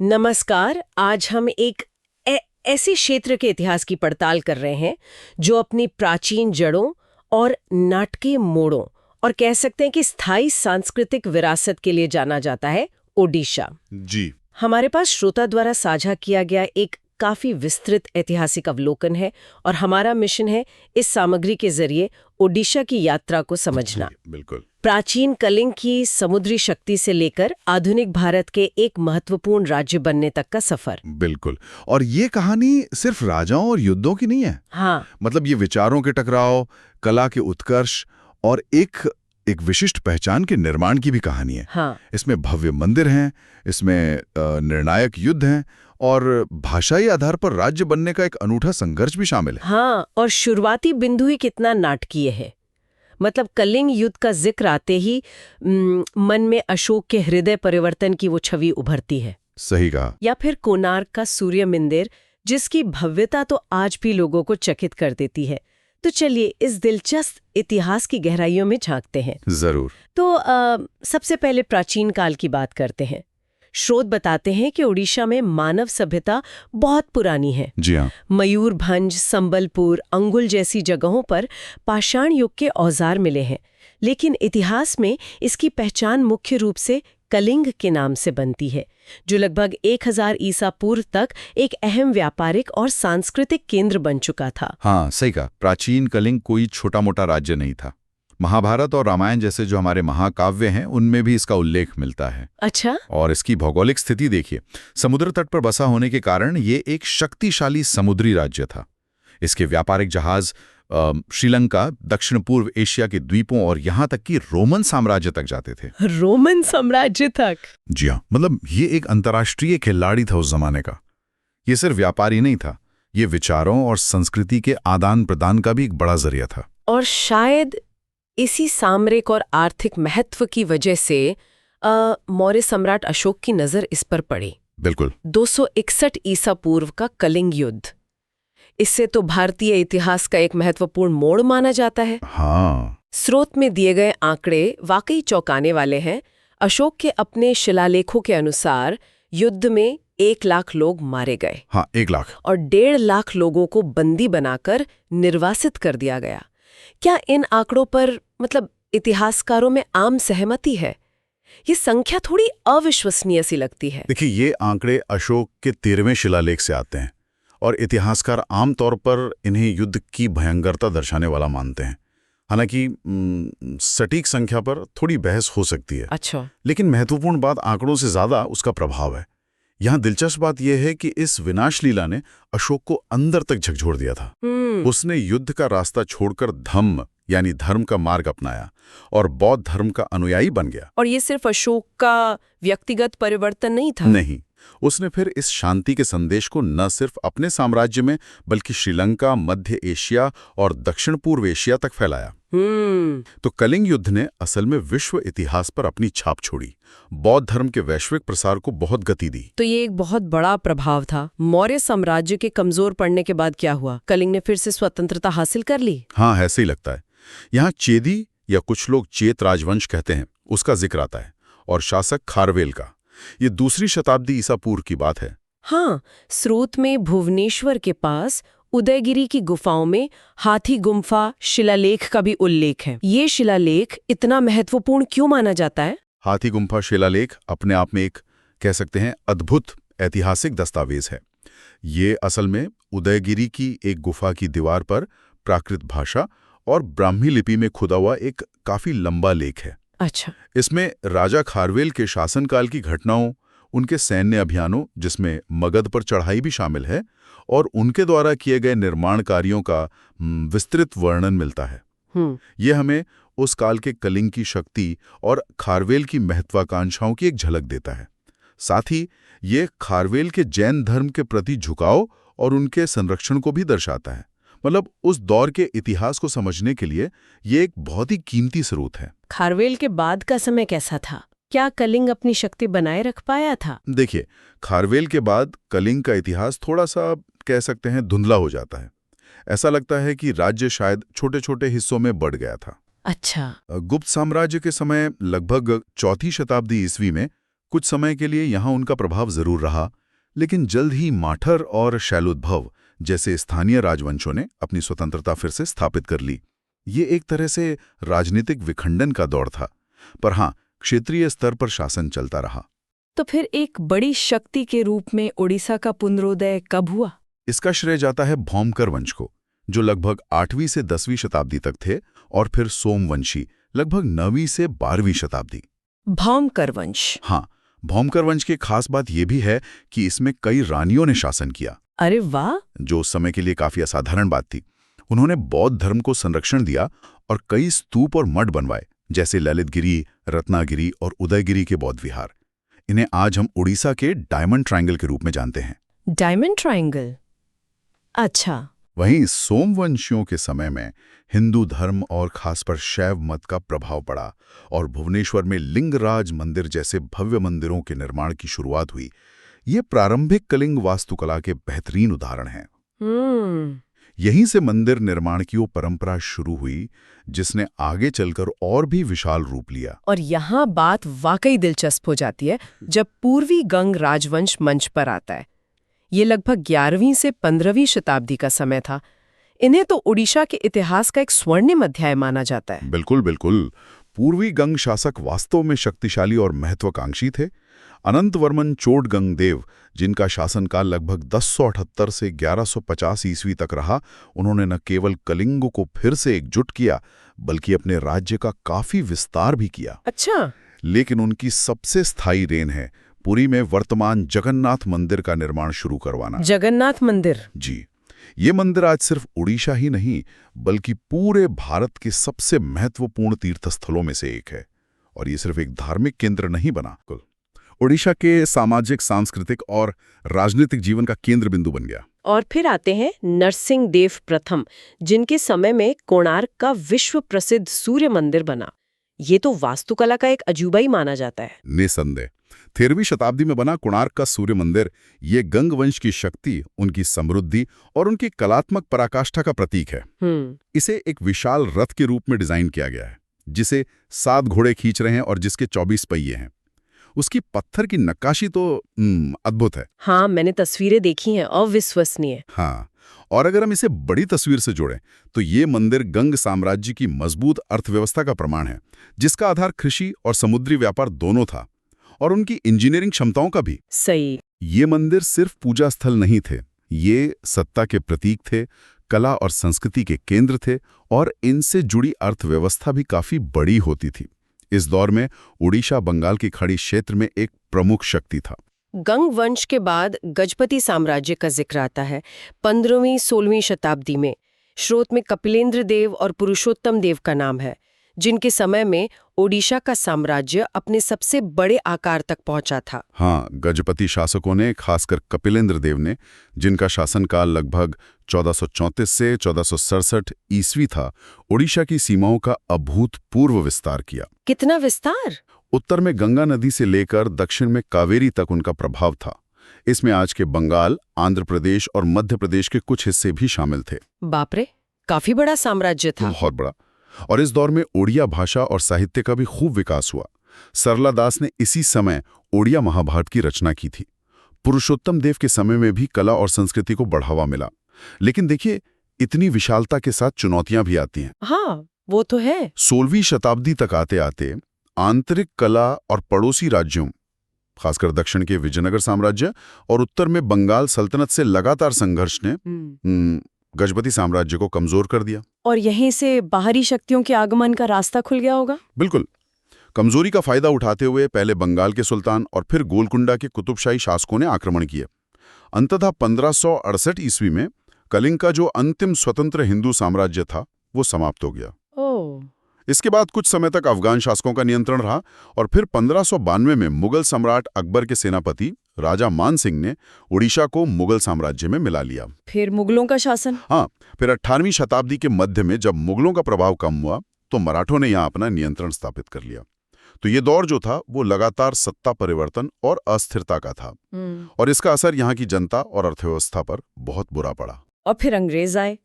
नमस्कार। आज हम एक ऐसे क्षेत्र के इतिहास की पड़ताल कर रहे हैं जो अपनी प्राचीन जड़ों और नाटकीय मोड़ों और कह सकते हैं कि स्थायी सांस्कृतिक विरासत के लिए जाना जाता है, ओडिशा। जी। हमारे पास श्रोता द्वारा साझा किया गया एक काफी विस्तृत ऐतिहासिक अवलोकन है और हमारा मिशन है इस सामग्री के जरिए ओडिशा की यात्रा को समझना। बिल्कुल। प्राचीन कलिंग की समुद्री शक्ति से लेकर आधुनिक भारत के एक महत्वपूर्ण राज्य बनने तक का सफर। बिल्कुल। और ये कहानी सिर्फ राजाओं और युद्धों की नहीं है। हाँ, मतलब ये विचारों के टकराव, कला के उत्कर्ष और एक विशिष्ट पहचान के निर्माण की भी कहानी है। हाँ। इसमें भव्य मंदिर हैं, इसमें निर्णायक युद्ध हैं और भाषाई आधार पर राज्य बनने का एक अनूठा संघर्ष भी शामिल है। हाँ, और शुरुआती बिंदु ही कितना नाटकीय है। मतलब कलिंग युद्ध का जिक्र आते ही मन में अशोक के हृदय परिवर्तन की वो छवि उभरती है। सही कहा। या फिर कोणार्क का सूर्य मंदिर, जिसकी भव्यता तो आज भी लोगों को चकित कर देती है। तो चलिए इस दिलचस्प इतिहास की गहराइयों में झांकते हैं। जरूर। तो सबसे पहले प्राचीन काल की बात करते हैं। स्रोत बताते हैं कि ओडिशा में मानव सभ्यता बहुत पुरानी है। जी हाँ। मयूरभंज, संबलपुर, अंगुल जैसी जगहों पर पाषाण युग के औजार मिले हैं, लेकिन इतिहास में इसकी पहचान मुख्य रूप से कलिंग के नाम से बनती है, जो लगभग 1000 ईसा पूर्व तक एक अहम व्यापारिक और सांस्कृतिक केंद्र बन चुका था। हाँ, सही कहा। प्राचीन कलिंग कोई छोटा मोटा राज्य नहीं था। महाभारत और रामायण जैसे जो हमारे महाकाव्य हैं, उनमें भी इसका उल्लेख मिलता है। अच्छा। और इसकी भौगोलिक स्थिति देखिए, समुद्र तट पर बसा होने के कारण ये एक शक्तिशाली समुद्री राज्य था। इसके व्यापारिक जहाज श्रीलंका, दक्षिण पूर्व एशिया के द्वीपों और यहाँ तक कि रोमन साम्राज्य तक जाते थे। रोमन साम्राज्य तक? जी हाँ। मतलब ये एक अंतर्राष्ट्रीय खिलाड़ी था उस जमाने का। ये सिर्फ व्यापारी नहीं था, ये विचारों और संस्कृति के आदान प्रदान का भी एक बड़ा जरिया था। और शायद इसी सामरिक और आर्थिक महत्व की वजह से मौर्य सम्राट अशोक की नजर इस पर पड़ी। बिल्कुल। 261 ईसा पूर्व का कलिंग युद्ध, इससे तो भारतीय इतिहास का एक महत्वपूर्ण मोड़ माना जाता है। हाँ। स्रोत में दिए गए आंकड़े वाकई चौंकाने वाले हैं। अशोक के अपने शिलालेखों के अनुसार युद्ध में 1 लाख लोग मारे गए। हाँ, 1 लाख। और 1.5 लाख लोगों को बंदी बनाकर निर्वासित कर दिया गया। क्या इन आंकड़ों पर इतिहासकारों में आम सहमति है? ये संख्या थोड़ी अविश्वसनीय सी लगती है। देखिए, ये आंकड़े अशोक के 13वें शिलालेख से आते हैं और इतिहासकार आमतौर पर इन्हें युद्ध की भयंकरता दर्शाने वाला मानते हैं। हालांकि सटीक संख्या पर थोड़ी बहस हो सकती है। अच्छा। लेकिन महत्वपूर्ण बात आंकड़ों से ज्यादा उसका प्रभाव है। यहाँ दिलचस्प बात यह है कि इस विनाश लीला ने अशोक को अंदर तक झकझोर दिया था। उसने युद्ध का रास्ता छोड़कर धम्म यानी धर्म का मार्ग अपनाया और बौद्ध धर्म का अनुयायी बन गया। और ये सिर्फ अशोक का व्यक्तिगत परिवर्तन नहीं था। नहीं, उसने फिर इस शांति के संदेश को न सिर्फ अपने साम्राज्य में बल्कि श्रीलंका, मध्य एशिया और दक्षिण पूर्व एशिया तक फैलाया। तो कलिंग युद्ध ने असल में विश्व इतिहास पर अपनी छाप छोड़ी, बौद्ध धर्म के वैश्विक प्रसार को बहुत गति दी। तो ये एक बहुत बड़ा प्रभाव था। मौर्य साम्राज्य के कमजोर पड़ने के बाद क्या हुआ? कलिंग ने फिर से स्वतंत्रता हासिल कर ली? हाँ, ऐसे ही लगता है। यहाँ चेदी या कुछ लोग चेत राजवंश कहते हैं, उसका जिक्र आता है, और शासक खारवेल का। ये 2री शताब्दी ईसा पूर्व की बात है। हाँ, स्रोत में भुवनेश्वर के पास उदयगिरी की गुफाओं में हाथी गुम्फा शिलालेख का भी उल्लेख है। ये शिलालेख इतना महत्वपूर्ण क्यों माना जाता है? हाथी गुम्फा शिलालेख अपने आप में एक, कह सकते हैं, अद्भुत ऐतिहासिक दस्तावेज है। ये असल में उदयगिरी की एक गुफा की दीवार पर प्राकृत भाषा और ब्राह्मी लिपि में खुदा हुआ एक काफी लंबा लेख है। अच्छा। इसमें राजा खारवेल के शासनकाल की घटनाओं, उनके सैन्य अभियानों जिसमें मगध पर चढ़ाई भी शामिल है, और उनके द्वारा किए गए निर्माण कार्यों का विस्तृत वर्णन मिलता है। ये हमें उस काल के कलिंग की शक्ति और खारवेल की महत्वाकांक्षाओं की एक झलक देता है। साथ ही ये खारवेल के जैन धर्म के प्रति झुकाव और उनके संरक्षण को भी दर्शाता है। मतलब उस दौर के इतिहास को समझने के लिए ये एक बहुत ही कीमती स्रोत है। खारवेल के बाद का समय कैसा था? क्या कलिंग अपनी शक्ति बनाए रख पाया था? देखिए, खारवेल के बाद कलिंग का इतिहास थोड़ा सा, कह सकते हैं, धुंधला हो जाता है। ऐसा लगता है कि राज्य शायद छोटे छोटे हिस्सों में बढ़ गया था। अच्छा। गुप्त साम्राज्य के समय लगभग 4वीं शताब्दी ईस्वी में कुछ समय के लिए यहाँ उनका प्रभाव जरूर रहा, लेकिन जल्द ही माठर और शैलोद्भव जैसे स्थानीय राजवंशों ने अपनी स्वतंत्रता फिर से स्थापित कर ली। ये एक तरह से राजनीतिक विखंडन का दौर था, पर हाँ, क्षेत्रीय स्तर पर शासन चलता रहा। तो फिर एक बड़ी शक्ति के रूप में ओडिशा का पुनरोदय कब हुआ? इसका श्रेय जाता है भौमकर वंश को, जो लगभग 8वीं से 10वीं शताब्दी तक थे, और फिर सोमवंशी लगभग 9वीं से 12वीं शताब्दी। भौमकर वंश। हाँ, भौमकर वंश की खास बात यह भी है कि इसमें कई रानियों ने शासन किया। अरे वाह! जो उस समय के लिए काफी असाधारण बात थी। उन्होंने बौद्ध धर्म को संरक्षण दिया और कई स्तूप और मठ बनवाए, जैसे ललितगिरी, रत्नागिरी और उदयगिरी के बौद्ध विहार। इन्हें आज हम उड़ीसा के डायमंड ट्रायंगल के रूप में जानते हैं। Diamond triangle? अच्छा। वहीं सोमवंशियों के समय में हिंदू धर्म और खासकर शैव मत का प्रभाव पड़ा और भुवनेश्वर में लिंगराज मंदिर जैसे भव्य मंदिरों के निर्माण की शुरुआत हुई। ये प्रारंभिक कलिंग वास्तुकला के बेहतरीन उदाहरण हैं। यहीं से मंदिर निर्माण की वो परंपरा शुरू हुई, जिसने आगे चलकर और भी विशाल रूप लिया। और यहाँ बात वाकई दिलचस्प हो जाती है जब पूर्वी गंग राजवंश मंच पर आता है। ये लगभग 11वीं से 15वीं शताब्दी का समय था। इन्हें तो ओडिशा के इतिहास का एक स्वर्णिम अध्याय माना जाता है। बिल्कुल बिल्कुल। पूर्वी गंग शासक वास्तव में शक्तिशाली और महत्वाकांक्षी थे। अनंतवर्मन चोडगंगदेव, जिनका शासनकाल लगभग 1078 से 1150 ईस्वी तक रहा, उन्होंने न केवल कलिंग को फिर से एकजुट किया, बल्कि अपने राज्य का काफी विस्तार भी किया। अच्छा। लेकिन उनकी सबसे स्थायी देन है पुरी में वर्तमान जगन्नाथ मंदिर का निर्माण शुरू करवाना। जगन्नाथ मंदिर? जी। ये मंदिर आज सिर्फ उड़ीसा ही नहीं, बल्कि पूरे भारत के सबसे महत्वपूर्ण तीर्थस्थलों में से एक है। और ये सिर्फ एक धार्मिक केंद्र नहीं बना, उड़ीसा के सामाजिक, सांस्कृतिक और राजनीतिक जीवन का केंद्र बिंदु बन गया। और फिर आते हैं नरसिंह देव प्रथम, जिनके समय में कोणार्क का विश्व प्रसिद्ध सूर्य मंदिर बना। ये तो वास्तुकला का एक अजूबा ही माना जाता है। निसंदेह 13वीं शताब्दी में बना कोणार्क का सूर्य मंदिर ये गंग वंश की शक्ति, उनकी समृद्धि और उनकी कलात्मक पराकाष्ठा का प्रतीक है। इसे एक विशाल रथ के रूप में डिजाइन किया गया है, जिसे 7 घोड़े खींच रहे हैं और जिसके 24 पहिए हैं। उसकी पत्थर की नक्काशी तो अद्भुत है। हाँ, मैंने तस्वीरें देखी हैं, अविश्वसनीय। हाँ, और अगर हम इसे बड़ी तस्वीर से जोड़ें तो ये मंदिर गंग साम्राज्य की मजबूत अर्थव्यवस्था का प्रमाण है, जिसका आधार कृषि और समुद्री व्यापार दोनों था, और उनकी इंजीनियरिंग क्षमताओं का भी। सही। ये मंदिर सिर्फ पूजा स्थल नहीं थे, ये सत्ता के प्रतीक थे, कला और संस्कृति के केंद्र थे, और इनसे जुड़ी अर्थव्यवस्था भी काफी बड़ी होती थी। इस दौर में उड़ीसा बंगाल की खाड़ी क्षेत्र में एक प्रमुख शक्ति था। गंग वंश के बाद गजपति साम्राज्य का जिक्र आता है 15वीं-16वीं शताब्दी में। स्रोत में कपिलेंद्र देव और पुरुषोत्तम देव का नाम है, जिनके समय में ओडिशा का साम्राज्य अपने सबसे बड़े आकार तक पहुंचा था। हाँ, गजपति शासकों ने, खासकर कपिलेंद्र देव ने, जिनका शासनकाल लगभग 1434 से 1467 ईस्वी था, ओडिशा की सीमाओं का अभूतपूर्व विस्तार किया। कितना विस्तार? उत्तर में गंगा नदी से लेकर दक्षिण में कावेरी तक उनका प्रभाव था। इसमें आज के बंगाल, आंध्र प्रदेश और मध्य प्रदेश के कुछ हिस्से भी शामिल थे। बाप रे, काफी बड़ा साम्राज्य था। बहुत बड़ा। और इस दौर में ओडिया भाषा और साहित्य का भी खूब विकास हुआ। सरला दास ने इसी समय ओडिया महाभारत की रचना की थी। पुरुषोत्तम देव के समय में भी कला और संस्कृति को बढ़ावा मिला। लेकिन देखिए, इतनी विशालता के साथ चुनौतियां भी आती हैं। हाँ, वो तो है। 16वीं शताब्दी तक आते आते आंतरिक कला और पड़ोसी राज्यों, खासकर दक्षिण के विजयनगर साम्राज्य और उत्तर में बंगाल सल्तनत से लगातार संघर्ष ने गजपति साम्राज्य को कमजोर कर दिया। और यहीं से बाहरी शक्तियों के आगमन का रास्ता खुल गया होगा। बिल्कुल। कमजोरी का फायदा उठाते हुए पहले बंगाल के सुल्तान और फिर गोलकुंडा के कुतुबशाही शासकों ने आक्रमण किए। अंततः 1568 ईस्वी में कलिंग का जो अंतिम स्वतंत्र हिंदू साम्राज्य था, वो समाप्त हो गया। इसके बाद कुछ समय तक अफगान शासकों का नियंत्रण रहा, और फिर 1592 में मुगल सम्राट अकबर के सेनापति राजा मान सिंह ने उड़ीसा को मुगल साम्राज्य में मिला लिया। फिर मुगलों का शासन? हाँ, फिर 18वीं शताब्दी के मध्य में जब मुगलों का प्रभाव कम हुआ तो मराठों ने यहाँ अपना नियंत्रण स्थापित कर लिया। तो ये दौर जो था वो लगातार सत्ता परिवर्तन और अस्थिरता का था, और इसका असर यहाँ की जनता और अर्थव्यवस्था पर बहुत बुरा पड़ा। और फिर अंग्रेज आए।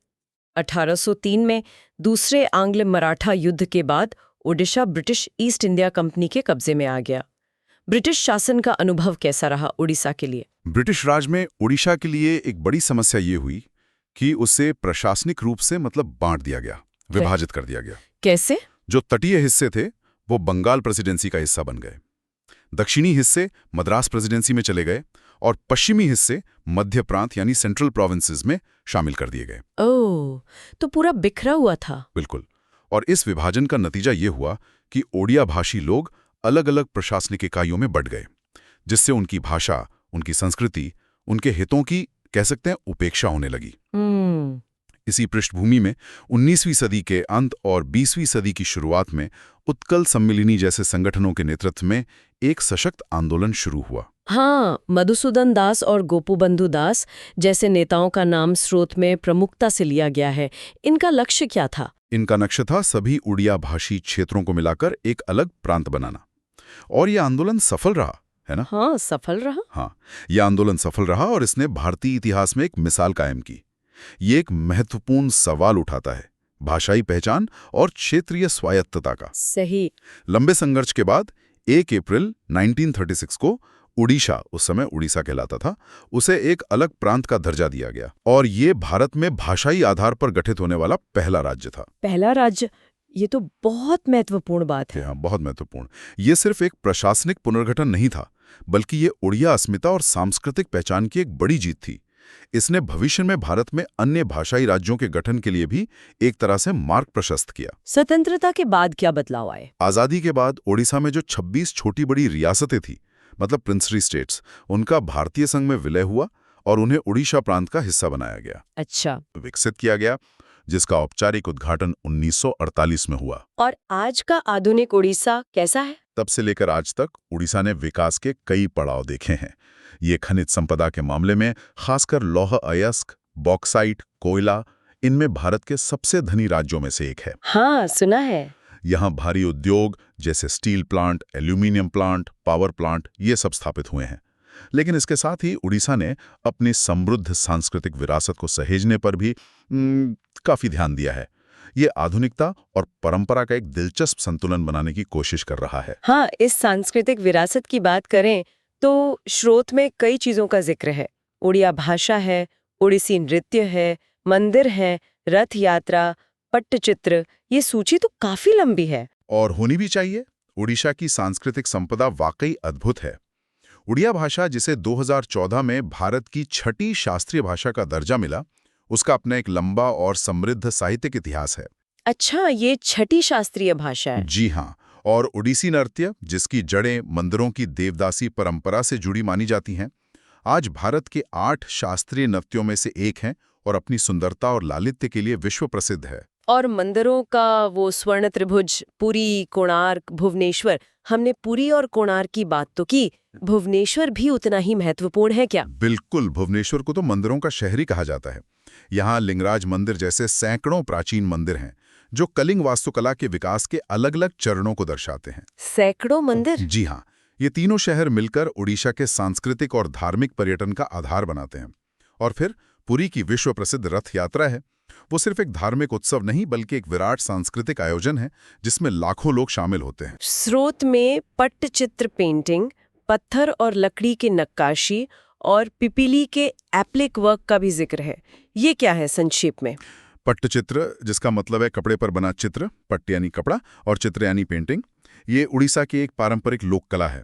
1803 में दूसरे आंग्ल मराठा युद्ध के बाद Odisha British east India company के कब्जे में आ गया। ब्रिटिश शासन का अनुभव कैसा रहा उड़ीसा के लिए? ब्रिटिश राज में उड़ीसा के लिए एक बड़ी समस्या ये हुई कि उसे प्रशासनिक रूप से बांट दिया गया, विभाजित कर दिया गया। कैसे? जो तटीय हिस्से थे वो बंगाल प्रेसिडेंसी का हिस्सा बन गए, दक्षिणी हिस्से मद्रास प्रेसिडेंसी में चले गए और पश्चिमी हिस्से मध्य प्रांत यानी सेंट्रल प्रोविंसेस में शामिल कर दिए गए। ओह, तो पूरा बिखरा हुआ था। बिल्कुल। और इस विभाजन का नतीजा ये हुआ कि ओडिया भाषी लोग अलग अलग प्रशासनिक इकाइयों में बंट गए, जिससे उनकी भाषा, उनकी संस्कृति, उनके हितों की कह सकते हैं उपेक्षा होने लगी। इसी पृष्ठभूमि में 19वीं सदी के अंत और 20वीं सदी की शुरुआत में उत्कल सम्मिलनी जैसे संगठनों के नेतृत्व में एक सशक्त आंदोलन शुरू हुआ। हाँ, मधुसूदन दास और गोपबंधु दास जैसे नेताओं का नाम स्रोत में प्रमुखता से लिया गया है। इनका लक्ष्य क्या था? इनका लक्ष्य था सभी उड़िया भाषी क्षेत्रों को मिलाकर एक अलग प्रांत बनाना। और यह आंदोलन सफल रहा, है ना? हाँ, सफल रहा। हाँ, यह आंदोलन सफल रहा और इसने भारतीय इतिहास में एक मिसाल कायम की। ये एक महत्वपूर्ण सवाल उठाता है, भाषाई पहचान और क्षेत्रीय स्वायत्तता का। सही। लंबे संघर्ष के बाद 1 अप्रैल 1936 को उड़ीसा, उस समय उड़ीसा कहलाता था, उसे एक अलग प्रांत का दर्जा दिया गया और ये भारत में भाषाई आधार पर गठित होने वाला पहला राज्य था। पहला राज्य, ये तो बहुत महत्वपूर्ण बात है। हाँ, बहुत महत्वपूर्ण। ये सिर्फ एक प्रशासनिक पुनर्गठन नहीं था, बल्कि ये उड़िया अस्मिता और सांस्कृतिक पहचान की एक बड़ी जीत थी। इसने भविष्य में भारत में अन्य भाषाई राज्यों के गठन के लिए भी एक तरह से मार्ग प्रशस्त किया। स्वतंत्रता के बाद क्या बदलाव आए? आजादी के बाद ओडिशा में जो 26 छोटी बड़ी रियासतें थी, मतलब प्रिंसली स्टेट्स, उनका भारतीय संघ में विलय हुआ और उन्हें उड़ीसा प्रांत का हिस्सा बनाया गया। अच्छा। विकसित किया गया, जिसका औपचारिक उद्घाटन 1948 में हुआ। और आज का आधुनिक उड़ीसा कैसा है? तब से लेकर आज तक उड़ीसा ने विकास के कई पड़ाव देखे हैं। ये खनिज संपदा के मामले में खासकर लौह अयस्क, बॉक्साइट, कोयला, इनमें भारत के सबसे धनी राज्यों में से एक है। हाँ, सुना है। यहाँ भारी उद्योग जैसे steel plant, aluminium plant, power plant, ये सब स्थापित हुए हैं। लेकिन इसके साथ ही उड़ीसा ने अपनी समृद्ध सांस्कृतिक विरासत को सहेजने पर भी काफी ध्यान दिया है। ये आधुनिकता और परंपरा का एक दिलचस्प संतुलन बनाने की कोशिश कर रहा है। हाँ, इस सांस्कृतिक विरासत की बात करें तो स्रोत में कई चीजों का जिक्र है। उड़िया भाषा है, उड़ीसी नृत्य है, मंदिर है, रथ यात्रा, पट्टचित्र। ये सूची तो काफी लंबी है। और होनी भी चाहिए। उड़ीसा की सांस्कृतिक संपदा वाकई अद्भुत है। उड़िया भाषा, जिसे 2014 में भारत की 6ठी शास्त्रीय भाषा का दर्जा मिला, उसका अपना एक लंबा और समृद्ध साहित्यिक इतिहास है। अच्छा, ये 6ठी शास्त्रीय भाषा है? जी हाँ। और ओडिसी नृत्य, जिसकी जड़ें मंदिरों की देवदासी परंपरा से जुड़ी मानी जाती हैं, आज भारत के 8 शास्त्रीय नृत्यों में से एक हैं और अपनी सुंदरता और लालित्य के लिए विश्व प्रसिद्ध है। और मंदिरों का वो स्वर्ण त्रिभुज, पुरी, कोणार्क, भुवनेश्वर। हमने पुरी और कोणार्क की बात तो की, भुवनेश्वर भी उतना ही महत्वपूर्ण है क्या? बिल्कुल, भुवनेश्वर को तो मंदिरों का शहर ही कहा जाता है। यहाँ लिंगराज मंदिर जैसे सैकड़ों प्राचीन मंदिर हैं, जो कलिंग वास्तुकला के विकास के अलग अलग चरणों को दर्शाते हैं। सैकड़ों मंदिर? जी हाँ, ये तीनों शहर मिलकर उड़ीसा के सांस्कृतिक और धार्मिक पर्यटन का आधार बनाते हैं। और फिर पुरी की विश्व प्रसिद्ध रथ यात्रा है। वो सिर्फ एक धार्मिक उत्सव नहीं, बल्कि एक विराट सांस्कृतिक आयोजन है, जिसमें लाखों लोग शामिल होते हैं। स्रोत में पट्टचित्र पेंटिंग, पत्थर और लकड़ी की नक्काशी और पिपीली के एप्लिक वर्क का भी जिक्र है। ये क्या है संक्षेप में? पट्टचित्र, जिसका मतलब है कपड़े पर बना चित्र, पट्ट यानी कपड़ा और चित्र यानी पेंटिंग, ये उड़ीसा की एक पारंपरिक लोक कला है।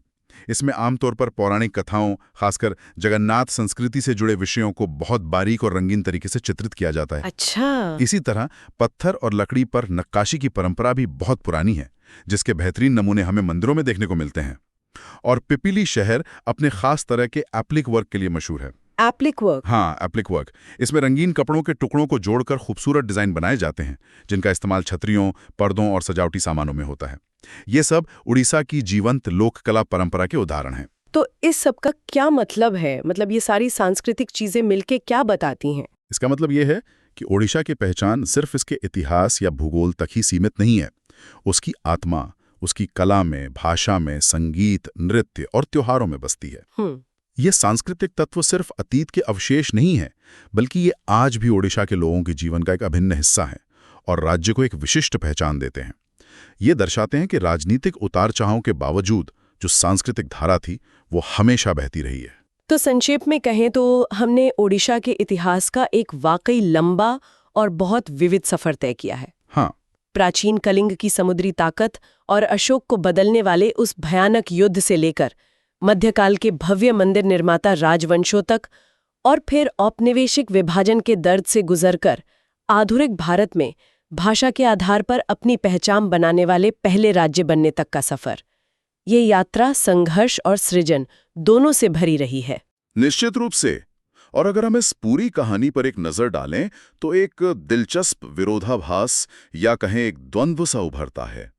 इसमें आमतौर पर पौराणिक कथाओं, खासकर जगन्नाथ संस्कृति से जुड़े विषयों को बहुत बारीक और रंगीन तरीके से चित्रित किया जाता है। अच्छा। इसी तरह पत्थर और लकड़ी पर नक्काशी की परंपरा भी बहुत पुरानी है, जिसके बेहतरीन नमूने हमें मंदिरों में देखने को मिलते हैं। और पिपीली शहर अपने खास तरह के एप्लिक वर्क के लिए मशहूर है। Applique work? हाँ, एप्लिक वर्क। इसमें रंगीन कपड़ों के टुकड़ों को जोड़कर खूबसूरत डिजाइन बनाए जाते हैं, जिनका इस्तेमाल छतरियों, पर्दों और सजावटी सामानों में होता है। ये सब उड़ीसा की जीवंत लोक कला परंपरा के उदाहरण हैं। तो इस सब का क्या मतलब है? मतलब ये सारी सांस्कृतिक चीजें मिलके क्या बताती हैं? इसका मतलब ये है कि ओडिशा की पहचान सिर्फ इसके इतिहास या भूगोल तक ही सीमित नहीं है। उसकी आत्मा उसकी कला में, भाषा में, संगीत, नृत्य और त्योहारों में बसती है। ये सांस्कृतिक तत्व सिर्फ अतीत के अवशेष नहीं है, बल्कि ये आज भी ओडिशा के लोगों के जीवन का एक अभिन्न हिस्सा है और राज्य को एक विशिष्ट पहचान देते हैं। ये दर्शाते हैं कि राजनीतिक उतार चढ़ाव के बावजूद जो सांस्कृतिक धारा थी वो हमेशा बहती रही है। तो संक्षेप में कहें तो हमने ओडिशा के इतिहास का एक वाकई लंबा और बहुत विविध सफर तय किया है। हाँ, प्राचीन कलिंग की समुद्री ताकत और अशोक को बदलने वाले उस भयानक युद्ध से लेकर मध्यकाल के भव्य मंदिर निर्माता राजवंशों तक, और फिर औपनिवेशिक विभाजन के दर्द से गुजरकर आधुनिक भारत में भाषा के आधार पर अपनी पहचान बनाने वाले पहले राज्य बनने तक का सफर। ये यात्रा संघर्ष और सृजन दोनों से भरी रही है। निश्चित रूप से। और अगर हम इस पूरी कहानी पर एक नजर डालें तो एक दिलचस्प विरोधाभास या कहें एक द्वंद्व सा उभरता है।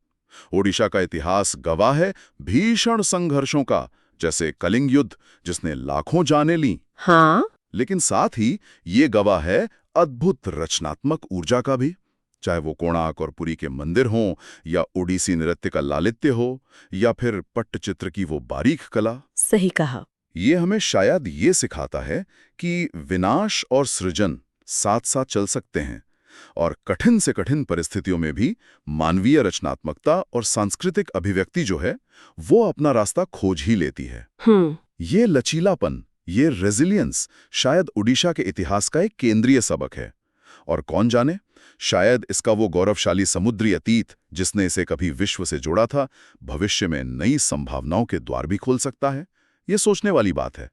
ओडिशा का इतिहास गवाह है भीषण संघर्षों का, जैसे कलिंग युद्ध जिसने लाखों जानें लीं। हाँ, लेकिन साथ ही ये गवाह है अद्भुत रचनात्मक ऊर्जा का भी, चाहे वो कोणार्क और पुरी के मंदिर हों, या ओडिसी नृत्य का लालित्य हो, या फिर पट्टचित्र की वो बारीक कला। सही कहा। ये हमें शायद ये सिखाता है कि विनाश और सृजन साथ साथ चल सकते हैं, और कठिन से कठिन परिस्थितियों में भी मानवीय रचनात्मकता और सांस्कृतिक अभिव्यक्ति जो है वो अपना रास्ता खोज ही लेती है। ये लचीलापन, ये रेजिलियंस शायद ओडिशा के इतिहास का एक केंद्रीय सबक है। और कौन जाने, शायद इसका वो गौरवशाली समुद्री अतीत जिसने इसे कभी विश्व से जोड़ा था, भविष्य में नई संभावनाओं के द्वार भी खोल सकता है। ये सोचने वाली बात है।